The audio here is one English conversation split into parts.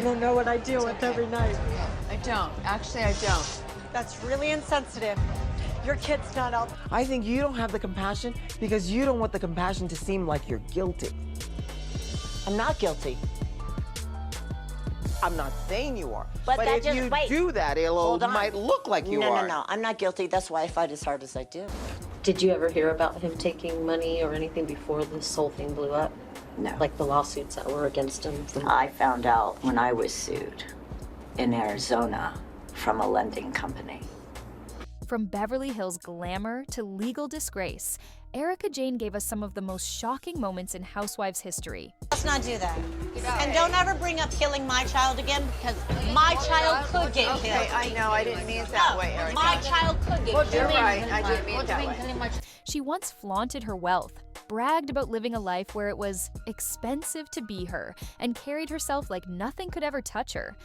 You don't know what I deal with every night. I don't. Actually, I don't. That's really insensitive. Your kid's not out. I think you don't have the compassion because you don't want the compassion to seem like you're guilty. I'm not guilty. I'm not saying you are. But if you do that, it might look like you are. No. I'm not guilty. That's why I fight as hard as I do. Did you ever hear about him taking money or anything before this whole thing blew up? No. Like the lawsuits that were against him? I found out when I was sued in Arizona from a lending company. From Beverly Hills glamour to legal disgrace, Erika Jayne gave us some of the most shocking moments in Housewives history. Let's not do that. And don't ever bring up killing my child again, because my child could get killed. Okay, I know. I didn't mean it that way, Erika. My child could get killed. You're right. I didn't mean it that way. She once flaunted her wealth, bragged about living a life where it was expensive to be her, and carried herself like nothing could ever touch her.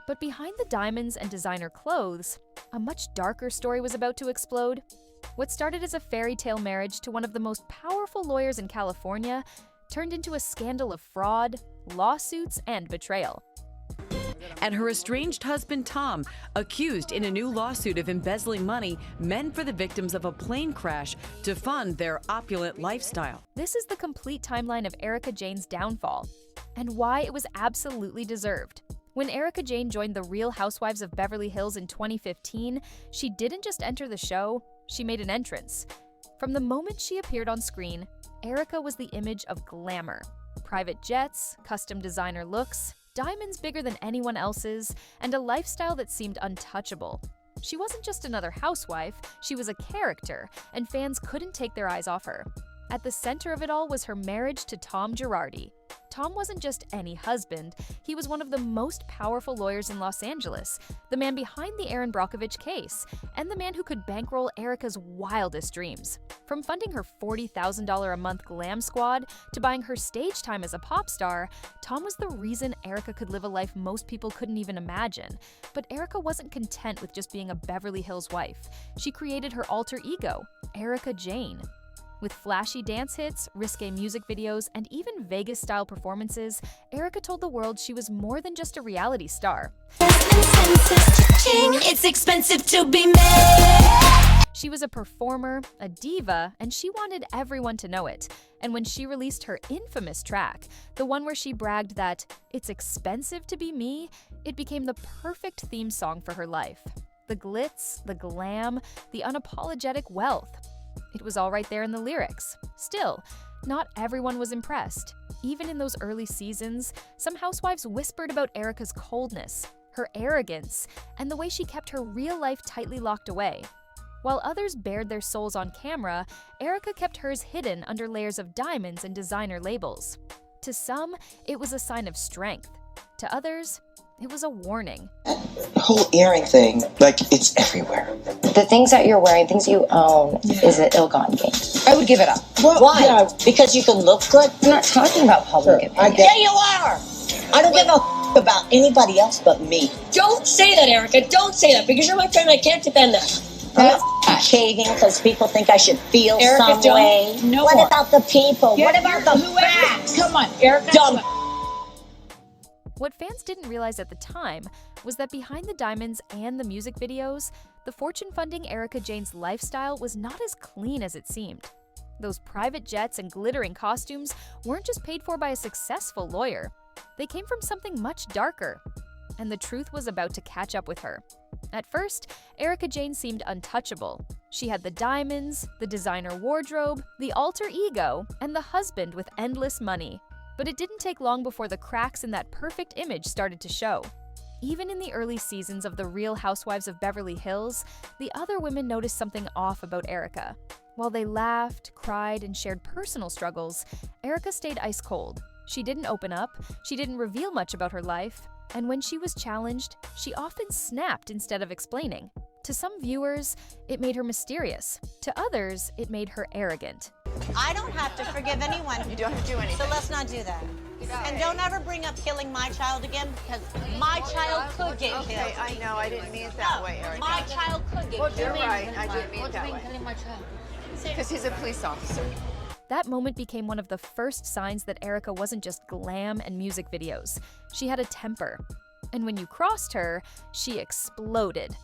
But behind the diamonds and designer clothes, a much darker story was about to explode. What started as a fairy tale marriage to one of the most powerful lawyers in California turned into a scandal of fraud, lawsuits, and betrayal. And her estranged husband, Tom, accused in a new lawsuit of embezzling money meant for the victims of a plane crash to fund their opulent lifestyle. This is the complete timeline of Erika Jayne's downfall, and why it was absolutely deserved. When Erika Jayne joined the Real Housewives of Beverly Hills in 2015, she didn't just enter the show, she made an entrance. From the moment she appeared on screen, Erika was the image of glamour. Private jets, custom designer looks, diamonds bigger than anyone else's, and a lifestyle that seemed untouchable. She wasn't just another housewife, she was a character, and fans couldn't take their eyes off her. At the center of it all was her marriage to Tom Girardi. Tom wasn't just any husband, he was one of the most powerful lawyers in Los Angeles, the man behind the Erin Brockovich case, and the man who could bankroll Erika's wildest dreams. From funding her $40,000 a month glam squad to buying her stage time as a pop star, Tom was the reason Erika could live a life most people couldn't even imagine. But Erika wasn't content with just being a Beverly Hills wife. She created her alter ego, Erika Jayne. With flashy dance hits, risque music videos, and even Vegas-style performances, Erika told the world she was more than just a reality star. It's expensive to be made. She was a performer, a diva, and she wanted everyone to know it. And when she released her infamous track, the one where she bragged that it's expensive to be me, it became the perfect theme song for her life. The glitz, the glam, the unapologetic wealth. It was all right there in the lyrics. Still, not everyone was impressed. Even in those early seasons, some housewives whispered about Erika's coldness, her arrogance, and the way she kept her real life tightly locked away. While others bared their souls on camera, Erika kept hers hidden under layers of diamonds and designer labels. To some, it was a sign of strength. To others, it was a warning. The whole earring thing, like, it's everywhere. The things that you're wearing, things you own, is an ill-gotten gain. I would give it up. Well, Why? Yeah. Because you can look good? I'm not talking about public opinion. Yeah, you are! I don't give a about anybody else but me. Don't say that, Erika. Don't say that, because you're my friend. I can't defend that. I'm not caving because people think I should feel Erika, some way. No what more. about the people? Yeah, what about the facts? Come on, Erika. Dumb. What fans didn't realize at the time was that behind the diamonds and the music videos, the fortune-funding Erika Jayne's lifestyle was not as clean as it seemed. Those private jets and glittering costumes weren't just paid for by a successful lawyer. They came from something much darker. And the truth was about to catch up with her. At first, Erika Jayne seemed untouchable. She had the diamonds, the designer wardrobe, the alter ego, and the husband with endless money. But it didn't take long before the cracks in that perfect image started to show. Even in the early seasons of The Real Housewives of Beverly Hills, the other women noticed something off about Erika. While they laughed, cried, and shared personal struggles, Erika stayed ice cold. She didn't open up, she didn't reveal much about her life, and when she was challenged, she often snapped instead of explaining. To some viewers, it made her mysterious. To others, it made her arrogant. I don't have to forgive anyone. You don't have to do anything. So let's not do that. And don't ever bring up killing my child again, because my child could get Okay, killed. I know. I didn't mean it that way, Erika. My child could get killed. You're right. I didn't mean it that way. Because he's a police officer. That moment became one of the first signs that Erika wasn't just glam and music videos. She had a temper. And when you crossed her, she exploded.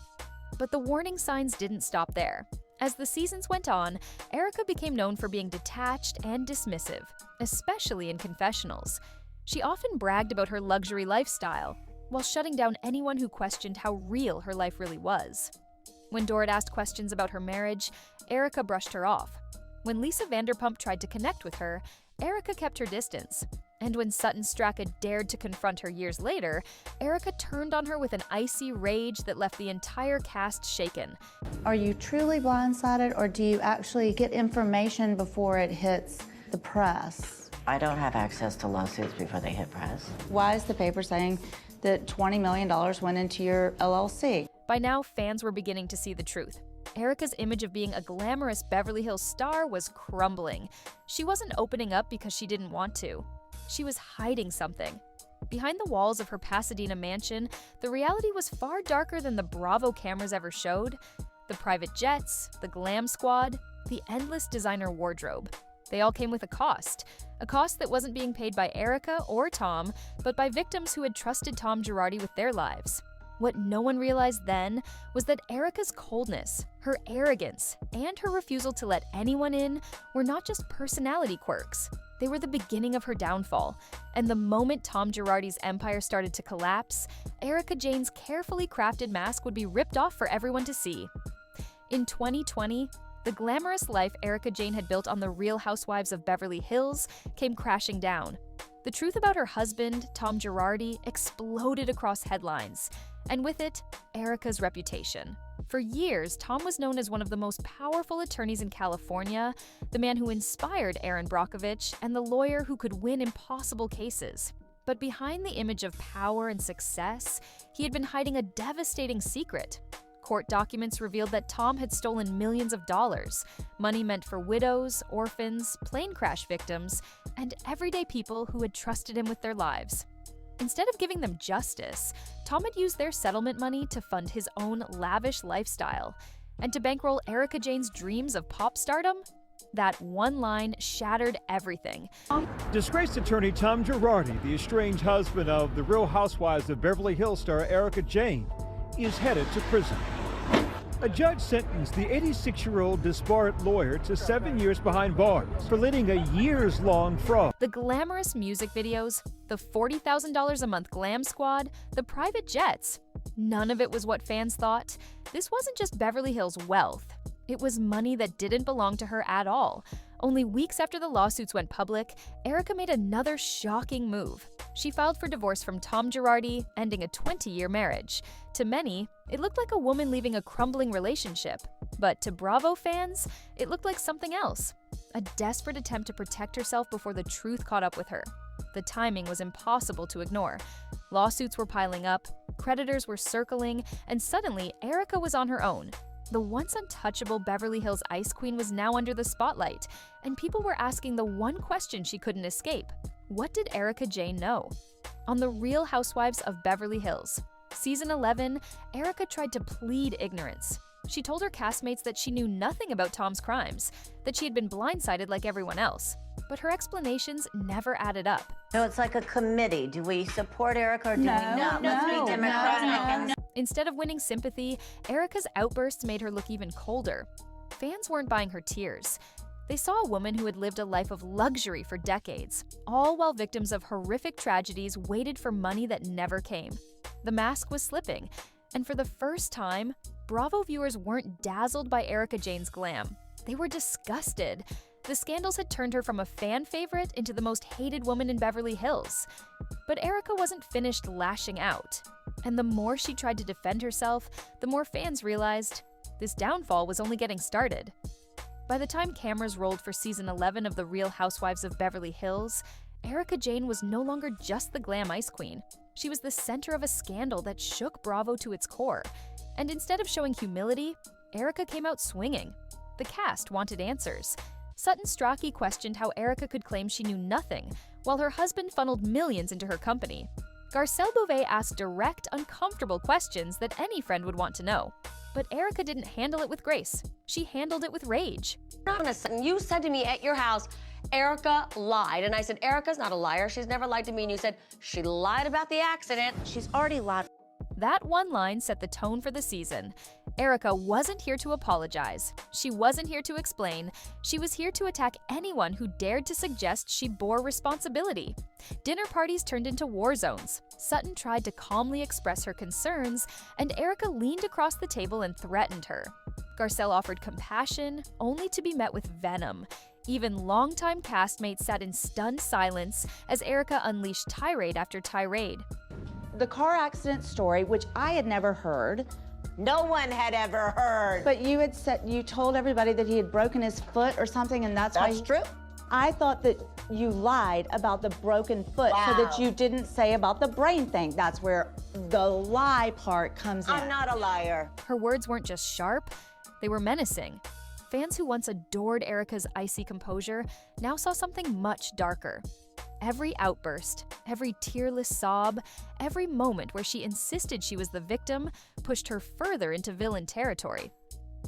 But the warning signs didn't stop there. As the seasons went on, Erika became known for being detached and dismissive, especially in confessionals. She often bragged about her luxury lifestyle, while shutting down anyone who questioned how real her life really was. When Dorit asked questions about her marriage, Erika brushed her off. When Lisa Vanderpump tried to connect with her, Erika kept her distance. And when Sutton Stracke dared to confront her years later, Erika turned on her with an icy rage that left the entire cast shaken. Are you truly blindsided, or do you actually get information before it hits the press? I don't have access to lawsuits before they hit press. Why is the paper saying that $20 million went into your LLC? By now, fans were beginning to see the truth. Erika's image of being a glamorous Beverly Hills star was crumbling. She wasn't opening up because she didn't want to. She was hiding something. Behind the walls of her Pasadena mansion, the reality was far darker than the Bravo cameras ever showed. The private jets, the glam squad, the endless designer wardrobe. They all came with a cost that wasn't being paid by Erika or Tom, but by victims who had trusted Tom Girardi with their lives. What no one realized then was that Erika's coldness, her arrogance, and her refusal to let anyone in were not just personality quirks. They were the beginning of her downfall. And the moment Tom Girardi's empire started to collapse, Erika Jayne's carefully crafted mask would be ripped off for everyone to see. In 2020, the glamorous life Erika Jayne had built on the Real Housewives of Beverly Hills came crashing down. The truth about her husband, Tom Girardi, exploded across headlines. And with it, Erika's reputation. For years, Tom was known as one of the most powerful attorneys in California, the man who inspired Erin Brockovich, and the lawyer who could win impossible cases. But behind the image of power and success, he had been hiding a devastating secret. Court documents revealed that Tom had stolen millions of dollars, money meant for widows, orphans, plane crash victims, and everyday people who had trusted him with their lives. Instead of giving them justice, Tom had used their settlement money to fund his own lavish lifestyle. And to bankroll Erika Jayne's dreams of pop stardom, that one line shattered everything. Disgraced attorney Tom Girardi, the estranged husband of the Real Housewives of Beverly Hills star Erika Jayne, is headed to prison. A judge sentenced the 86-year-old disbarred lawyer to 7 years behind bars for leading a years-long fraud. The glamorous music videos, the $40,000 a month glam squad, the private jets. None of it was what fans thought. This wasn't just Beverly Hills wealth. It was money that didn't belong to her at all. Only weeks after the lawsuits went public, Erika made another shocking move. She filed for divorce from Tom Girardi, ending a 20-year marriage. To many, it looked like a woman leaving a crumbling relationship. But to Bravo fans, it looked like something else. A desperate attempt to protect herself before the truth caught up with her. The timing was impossible to ignore. Lawsuits were piling up, creditors were circling, and suddenly Erika was on her own. The once untouchable Beverly Hills Ice Queen was now under the spotlight, and people were asking the one question she couldn't escape. What did Erika Jayne know? On The Real Housewives of Beverly Hills, Season 11, Erika tried to plead ignorance. She told her castmates that she knew nothing about Tom's crimes, that she had been blindsided like everyone else. But her explanations never added up. So it's like a committee. Do we support Erika or do we not? Let's be democratic. Instead of winning sympathy, Erika's outbursts made her look even colder. Fans weren't buying her tears. They saw a woman who had lived a life of luxury for decades, all while victims of horrific tragedies waited for money that never came. The mask was slipping, and for the first time, Bravo viewers weren't dazzled by Erika Jayne's glam. They were disgusted. The scandals had turned her from a fan favorite into the most hated woman in Beverly Hills. But Erika wasn't finished lashing out. And the more she tried to defend herself, the more fans realized this downfall was only getting started. By the time cameras rolled for Season 11 of The Real Housewives of Beverly Hills, Erika Jayne was no longer just the glam ice queen. She was the center of a scandal that shook Bravo to its core. And instead of showing humility, Erika came out swinging. The cast wanted answers. Sutton Stracke questioned how Erika could claim she knew nothing, while her husband funneled millions into her company. Garcelle Beauvais asked direct, uncomfortable questions that any friend would want to know. But Erika didn't handle it with grace. She handled it with rage. You said to me at your house, Erika lied. And I said, Erika's not a liar. She's never lied to me. And you said, she lied about the accident. She's already lied. That one line set the tone for the season. Erika wasn't here to apologize. She wasn't here to explain. She was here to attack anyone who dared to suggest she bore responsibility. Dinner parties turned into war zones. Sutton tried to calmly express her concerns, and Erika leaned across the table and threatened her. Garcelle offered compassion, only to be met with venom. Even longtime castmates sat in stunned silence as Erika unleashed tirade after tirade. The car accident story, which I had never heard. No one had ever heard. But you had said, you told everybody that he had broken his foot or something, and that's why. That's true. I thought that you lied about the broken foot so that you didn't say about the brain thing. That's where the lie part comes in. I'm not a liar. Her words weren't just sharp, they were menacing. Fans who once adored Erika's icy composure now saw something much darker. Every outburst, every tearless sob, every moment where she insisted she was the victim pushed her further into villain territory.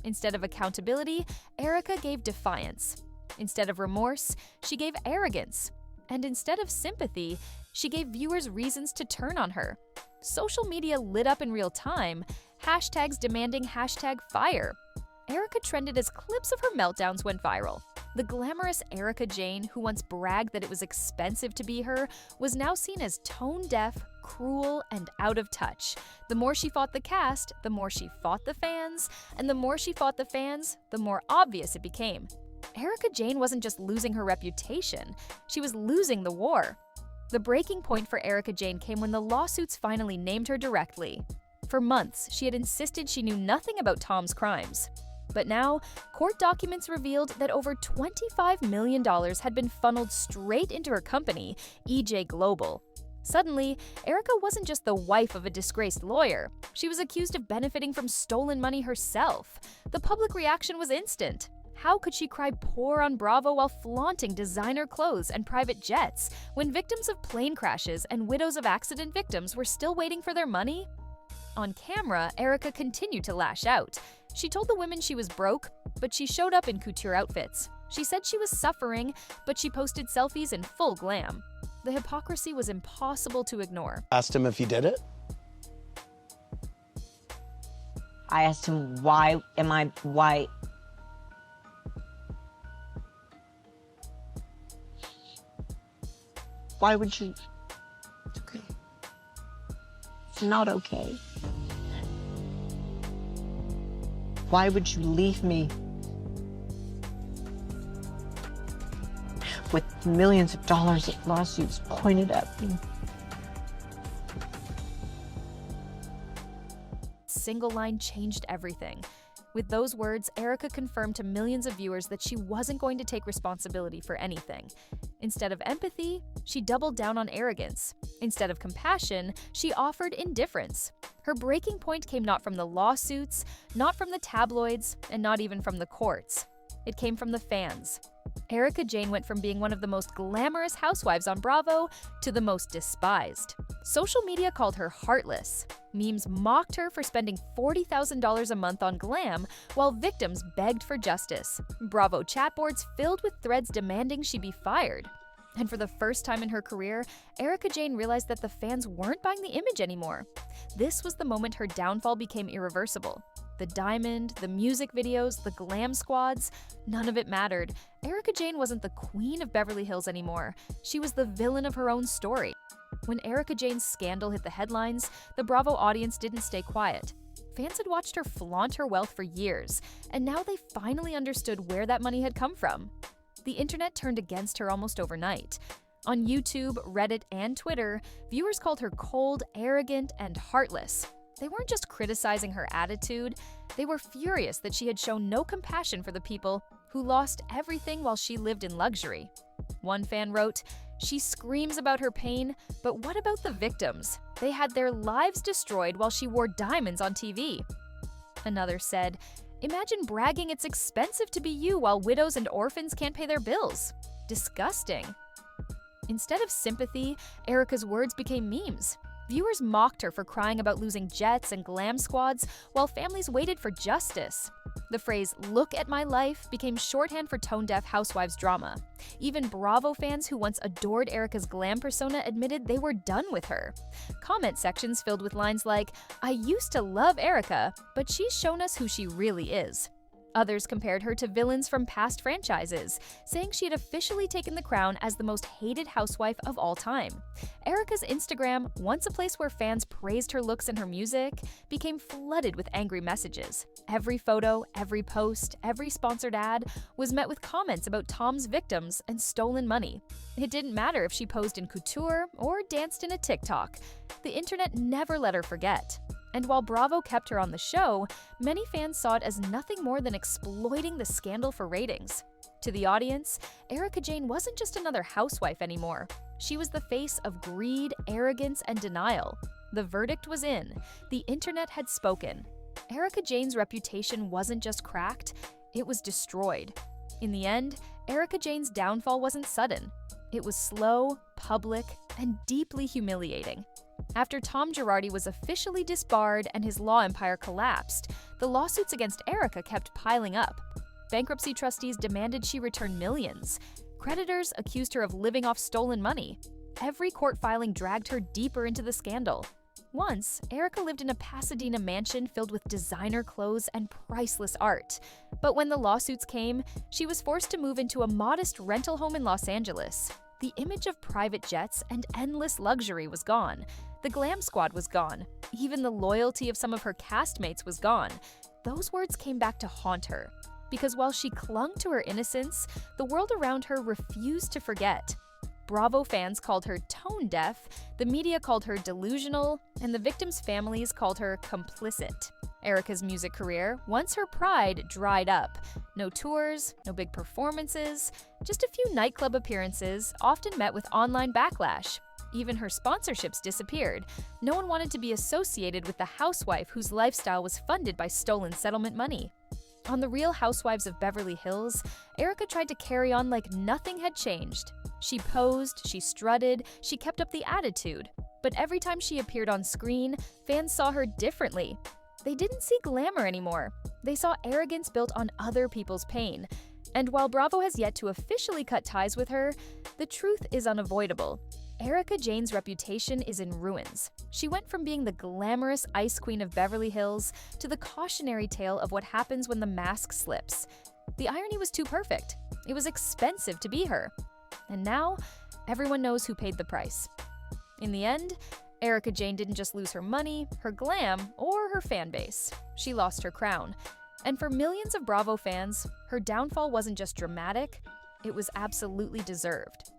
Instead of accountability, Erika gave defiance. Instead of remorse, she gave arrogance. And instead of sympathy, she gave viewers reasons to turn on her. Social media lit up in real time, hashtags demanding #fire. Erika trended as clips of her meltdowns went viral. The glamorous Erika Jayne, who once bragged that it was expensive to be her, was now seen as tone-deaf, cruel, and out of touch. The more she fought the cast, the more she fought the fans, and the more she fought the fans, the more obvious it became. Erika Jayne wasn't just losing her reputation, she was losing the war. The breaking point for Erika Jayne came when the lawsuits finally named her directly. For months, she had insisted she knew nothing about Tom's crimes. But now, court documents revealed that over $25 million had been funneled straight into her company, EJ Global. Suddenly, Erika wasn't just the wife of a disgraced lawyer. She was accused of benefiting from stolen money herself. The public reaction was instant. How could she cry poor on Bravo while flaunting designer clothes and private jets when victims of plane crashes and widows of accident victims were still waiting for their money? On camera, Erika continued to lash out. She told the women she was broke, but she showed up in couture outfits. She said she was suffering, but she posted selfies in full glam. The hypocrisy was impossible to ignore. Asked him if he did it. I asked him, why? Why would you? It's okay. It's not okay. Why would you leave me with millions of dollars of lawsuits pointed at me? Single line changed everything. With those words, Erika confirmed to millions of viewers that she wasn't going to take responsibility for anything. Instead of empathy, she doubled down on arrogance. Instead of compassion, she offered indifference. Her breaking point came not from the lawsuits, not from the tabloids, and not even from the courts. It came from the fans. Erika Jayne went from being one of the most glamorous housewives on Bravo to the most despised. Social media called her heartless. Memes mocked her for spending $40,000 a month on glam, while victims begged for justice. Bravo chat boards filled with threads demanding she be fired. And for the first time in her career, Erika Jayne realized that the fans weren't buying the image anymore. This was the moment her downfall became irreversible. The diamond, the music videos, the glam squads, none of it mattered. Erika Jayne wasn't the queen of Beverly Hills anymore. She was the villain of her own story. When Erika Jayne's scandal hit the headlines, the Bravo audience didn't stay quiet. Fans had watched her flaunt her wealth for years, and now they finally understood where that money had come from. The internet turned against her almost overnight. On YouTube, Reddit, and Twitter, viewers called her cold, arrogant, and heartless. They weren't just criticizing her attitude, they were furious that she had shown no compassion for the people who lost everything while she lived in luxury. One fan wrote, "She screams about her pain, but what about the victims? They had their lives destroyed while she wore diamonds on TV." Another said, "Imagine bragging it's expensive to be you while widows and orphans can't pay their bills. Disgusting." Instead of sympathy, Erika's words became memes. Viewers mocked her for crying about losing jets and glam squads while families waited for justice. The phrase, "look at my life," became shorthand for tone-deaf housewives drama. Even Bravo fans who once adored Erika's glam persona admitted they were done with her. Comment sections filled with lines like, "I used to love Erika, but she's shown us who she really is." Others compared her to villains from past franchises, saying she had officially taken the crown as the most hated housewife of all time. Erika's Instagram, once a place where fans praised her looks and her music, became flooded with angry messages. Every photo, every post, every sponsored ad was met with comments about Tom's victims and stolen money. It didn't matter if she posed in couture or danced in a TikTok. The internet never let her forget. And while Bravo kept her on the show, many fans saw it as nothing more than exploiting the scandal for ratings. To the audience, Erika Jayne wasn't just another housewife anymore. She was the face of greed, arrogance, and denial. The verdict was in. The internet had spoken. Erika Jayne's reputation wasn't just cracked, it was destroyed. In the end, Erika Jayne's downfall wasn't sudden. It was slow, public, and deeply humiliating. After Tom Girardi was officially disbarred and his law empire collapsed, the lawsuits against Erika kept piling up. Bankruptcy trustees demanded she return millions. Creditors accused her of living off stolen money. Every court filing dragged her deeper into the scandal. Once, Erika lived in a Pasadena mansion filled with designer clothes and priceless art. But when the lawsuits came, she was forced to move into a modest rental home in Los Angeles. The image of private jets and endless luxury was gone. The glam squad was gone. Even the loyalty of some of her castmates was gone. Those words came back to haunt her. Because while she clung to her innocence, the world around her refused to forget. Bravo fans called her tone deaf, the media called her delusional, and the victims' families called her complicit. Erika's music career, once her pride, dried up. No tours, no big performances, just a few nightclub appearances, often met with online backlash. Even her sponsorships disappeared. No one wanted to be associated with the housewife whose lifestyle was funded by stolen settlement money. On The Real Housewives of Beverly Hills, Erika tried to carry on like nothing had changed. She posed, she strutted, she kept up the attitude. But every time she appeared on screen, fans saw her differently. They didn't see glamour anymore. They saw arrogance built on other people's pain. And while Bravo has yet to officially cut ties with her, the truth is unavoidable. Erika Jayne's reputation is in ruins. She went from being the glamorous ice queen of Beverly Hills to the cautionary tale of what happens when the mask slips. The irony was too perfect. It was expensive to be her. And now, everyone knows who paid the price. In the end, Erika Jayne didn't just lose her money, her glam, or her fan base. She lost her crown. And for millions of Bravo fans, her downfall wasn't just dramatic, it was absolutely deserved.